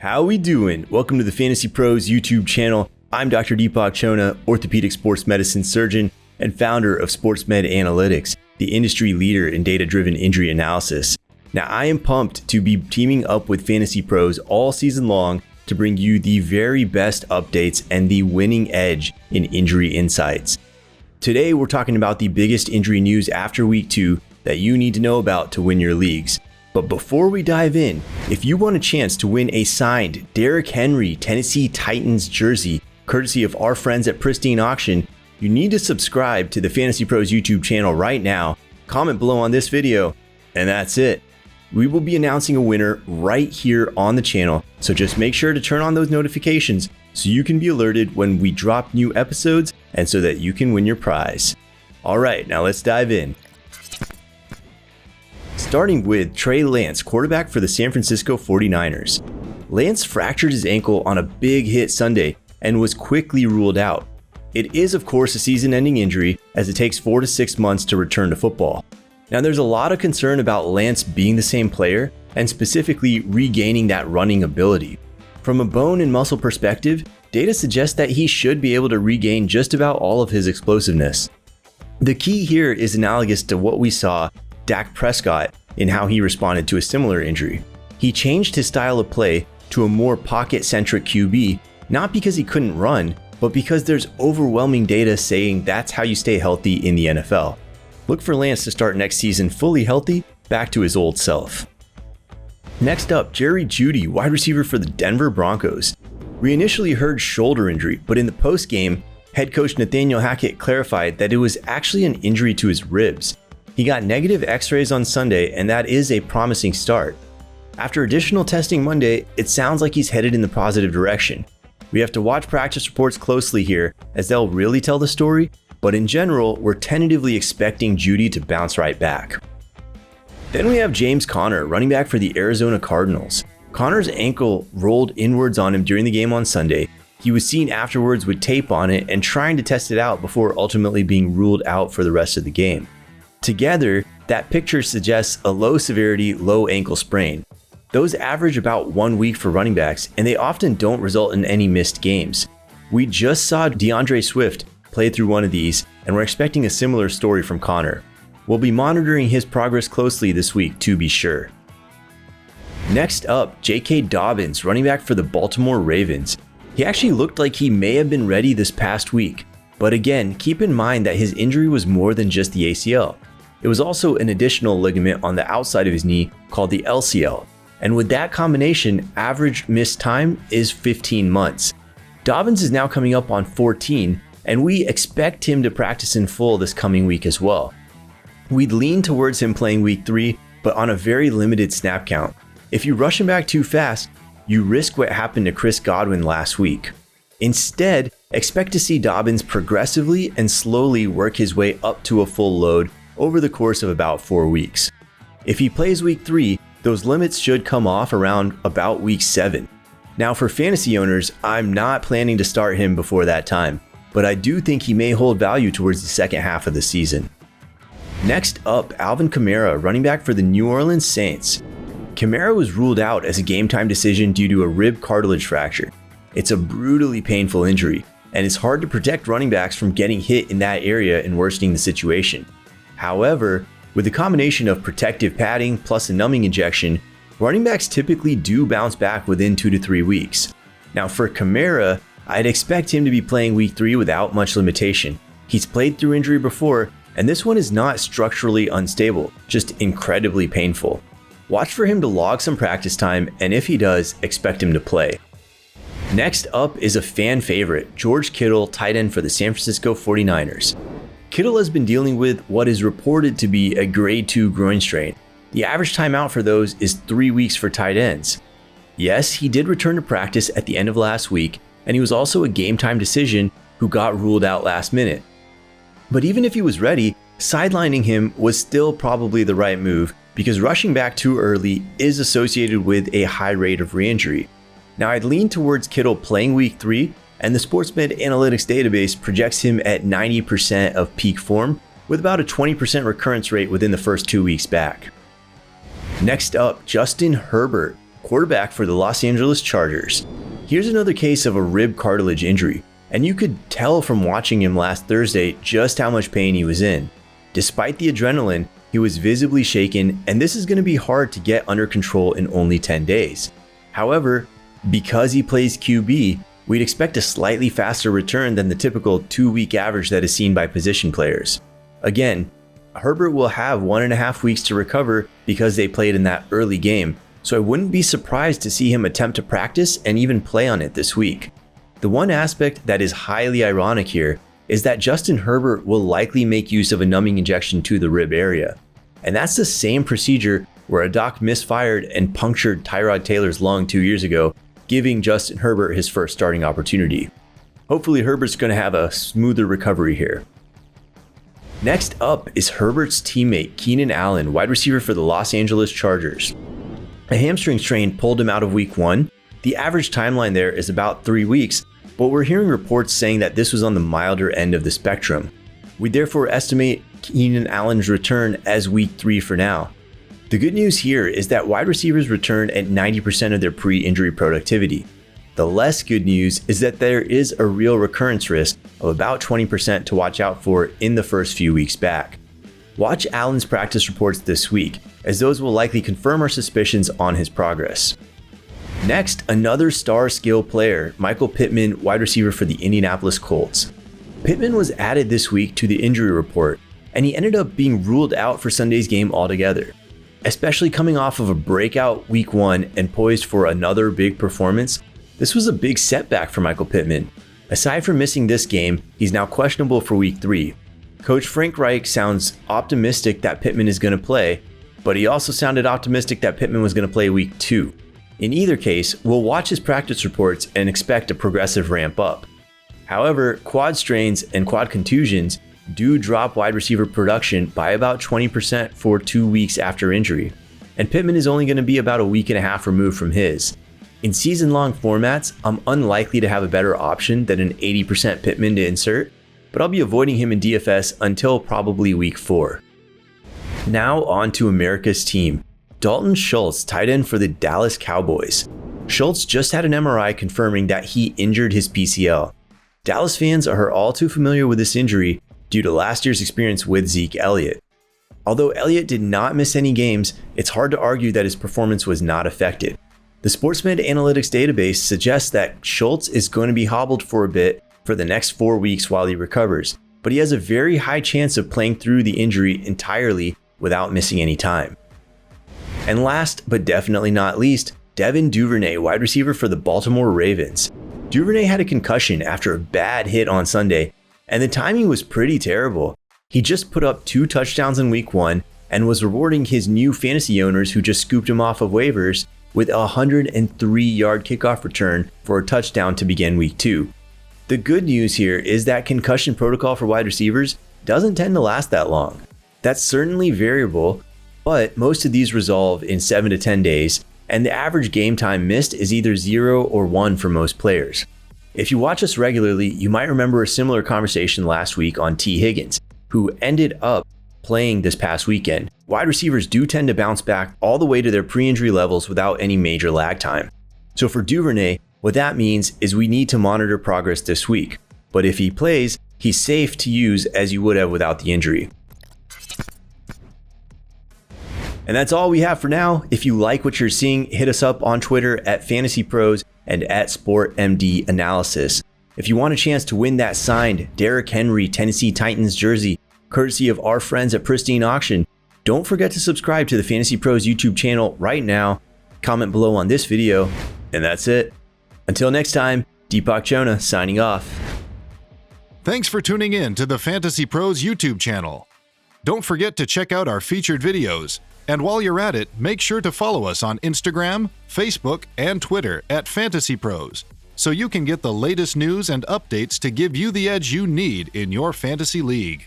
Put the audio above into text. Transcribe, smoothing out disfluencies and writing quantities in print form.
How we doing? Welcome to the Fantasy Pros YouTube channel. I'm Dr. Deepak Chona, orthopedic sports medicine surgeon and founder of SportsMed Analytics, the industry leader in data-driven injury analysis. Now, I am pumped to be teaming up with Fantasy Pros all season long to bring you the very best updates and the winning edge in injury insights. Today, we're talking about the biggest injury news after week 2 that you need to know about to win your leagues. But before we dive in, if you want a chance to win a signed Derrick Henry Tennessee Titans jersey, courtesy of our friends at Pristine Auction, you need to subscribe to the Fantasy Pros YouTube channel right now, comment below on this video, and that's it. We will be announcing a winner right here on the channel, so just make sure to turn on those notifications so you can be alerted when we drop new episodes and so that you can win your prize. All right, now let's dive in. Starting with Trey Lance, quarterback for the San Francisco 49ers. Lance fractured his ankle on a big hit Sunday and was quickly ruled out. It is, of course, a season-ending injury as it takes 4 to 6 months to return to football. Now, there's a lot of concern about Lance being the same player and specifically regaining that running ability. From a bone and muscle perspective, data suggests that he should be able to regain just about all of his explosiveness. The key here is analogous to what we saw Dak Prescott in how he responded to a similar injury. He changed his style of play to a more pocket-centric QB, not because he couldn't run, but because there's overwhelming data saying that's how you stay healthy in the NFL. Look for Lance to start next season fully healthy, back to his old self. Next up, Jerry Jeudy, wide receiver for the Denver Broncos. We initially heard shoulder injury, but in the post-game, head coach Nathaniel Hackett clarified that it was actually an injury to his ribs. He got negative x-rays on Sunday, and that is a promising start. After additional testing Monday, it sounds like he's headed in the positive direction. We have to watch practice reports closely here, as they'll really tell the story, but in general, we're tentatively expecting Jeudy to bounce right back. Then we have James Conner, running back for the Arizona Cardinals. Conner's ankle rolled inwards on him during the game on Sunday. He was seen afterwards with tape on it and trying to test it out before ultimately being ruled out for the rest of the game. Together, that picture suggests a low severity, low ankle sprain. Those average about 1 week for running backs, and they often don't result in any missed games. We just saw DeAndre Swift play through one of these, and we're expecting a similar story from Conner. We'll be monitoring his progress closely this week to be sure. Next up, J.K. Dobbins, running back for the Baltimore Ravens. He actually looked like he may have been ready this past week, but again, keep in mind that his injury was more than just the ACL. It was also an additional ligament on the outside of his knee called the LCL. And with that combination, average missed time is 15 months. Dobbins is now coming up on 14, and we expect him to practice in full this coming week as well. We'd lean towards him playing week 3, but on a very limited snap count. If you rush him back too fast, you risk what happened to Chris Godwin last week. Instead, expect to see Dobbins progressively and slowly work his way up to a full load over the course of about 4 weeks. If he plays week 3, those limits should come off around about week 7. Now for fantasy owners, I'm not planning to start him before that time, but I do think he may hold value towards the second half of the season. Next up, Alvin Kamara, running back for the New Orleans Saints. Kamara was ruled out as a game-time decision due to a rib cartilage fracture. It's a brutally painful injury, and it's hard to protect running backs from getting hit in that area and worsening the situation. However, with the combination of protective padding plus a numbing injection, running backs typically do bounce back within 2 to 3 weeks. Now for Kamara, I'd expect him to be playing week 3 without much limitation. He's played through injury before, and this one is not structurally unstable, just incredibly painful. Watch for him to log some practice time, and if he does, expect him to play. Next up is a fan favorite, George Kittle, tight end for the San Francisco 49ers. Kittle has been dealing with what is reported to be a grade 2 groin strain. The average timeout for those is 3 weeks for tight ends. Yes, he did return to practice at the end of last week, and he was also a game-time decision who got ruled out last minute. But even if he was ready, sidelining him was still probably the right move because rushing back too early is associated with a high rate of re-injury. Now I'd lean towards Kittle playing week 3, and the SportsMed Analytics database projects him at 90% of peak form with about a 20% recurrence rate within the first 2 weeks back. Next up, Justin Herbert, quarterback for the Los Angeles Chargers. Here's another case of a rib cartilage injury, and you could tell from watching him last Thursday just how much pain he was in. Despite the adrenaline, he was visibly shaken, and this is going to be hard to get under control in only 10 days. However, because he plays QB, we'd expect a slightly faster return than the typical 2-week average that is seen by position players. Again, Herbert will have 1.5 weeks to recover because they played in that early game, so I wouldn't be surprised to see him attempt to practice and even play on it this week. The one aspect that is highly ironic here is that Justin Herbert will likely make use of a numbing injection to the rib area. And that's the same procedure where a doc misfired and punctured Tyrod Taylor's lung 2 years ago, giving Justin Herbert his first starting opportunity. Hopefully Herbert's going to have a smoother recovery here. Next up is Herbert's teammate Keenan Allen, wide receiver for the Los Angeles Chargers. A hamstring strain pulled him out of week 1. The average timeline there is about 3 weeks, but we're hearing reports saying that this was on the milder end of the spectrum. We therefore estimate Keenan Allen's return as week 3 for now. The good news here is that wide receivers return at 90% of their pre-injury productivity. The less good news is that there is a real recurrence risk of about 20% to watch out for in the first few weeks back. Watch Allen's practice reports this week, as those will likely confirm our suspicions on his progress. Next, another star skill player, Michael Pittman, wide receiver for the Indianapolis Colts. Pittman was added this week to the injury report, and he ended up being ruled out for Sunday's game altogether. Especially coming off of a breakout week 1 and poised for another big performance, this was a big setback for Michael Pittman. Aside from missing this game, he's now questionable for week 3. Coach Frank Reich sounds optimistic that Pittman is going to play, but he also sounded optimistic that Pittman was going to play week 2. In either case, we'll watch his practice reports and expect a progressive ramp up. However, quad strains and quad contusions do drop wide receiver production by about 20% for 2 weeks after injury, and Pittman is only going to be about a week and a half removed from his. In season-long formats, I'm unlikely to have a better option than an 80% Pittman to insert, but I'll be avoiding him in DFS until probably week 4. Now on to America's team. Dalton Schultz, tight end for the Dallas Cowboys. Schultz just had an MRI confirming that he injured his PCL. Dallas fans are all too familiar with this injury due to last year's experience with Zeke Elliott. Although Elliott did not miss any games, it's hard to argue that his performance was not affected. The Sportsmed Analytics database suggests that Schultz is going to be hobbled for a bit for the next 4 weeks while he recovers, but he has a very high chance of playing through the injury entirely without missing any time. And last, but definitely not least, Devin Duvernay, wide receiver for the Baltimore Ravens. Duvernay had a concussion after a bad hit on Sunday, and the timing was pretty terrible. He just put up 2 touchdowns in week 1 and was rewarding his new fantasy owners who just scooped him off of waivers with a 103-yard kickoff return for a touchdown to begin week 2. The good news here is that concussion protocol for wide receivers doesn't tend to last that long. That's certainly variable, but most of these resolve in 7 to 10 days, and the average game time missed is either 0 or 1 for most players. If you watch us regularly, you might remember a similar conversation last week on T. Higgins, who ended up playing this past weekend. Wide receivers do tend to bounce back all the way to their pre-injury levels without any major lag time. So for Duvernay, what that means is we need to monitor progress this week, but if he plays, he's safe to use as you would have without the injury. And that's all we have for now. If you like what you're seeing, hit us up on Twitter at FantasyPros and at SportMDAnalysis. If you want a chance to win that signed Derrick Henry Tennessee Titans jersey, courtesy of our friends at Pristine Auction, don't forget to subscribe to the Fantasy Pros YouTube channel right now. Comment below on this video, and that's it. Until next time, Deepak Chona signing off. Thanks for tuning in to the Fantasy Pros YouTube channel. Don't forget to check out our featured videos. And while you're at it, make sure to follow us on Instagram, Facebook, and Twitter at FantasyPros, so you can get the latest news and updates to give you the edge you need in your fantasy league.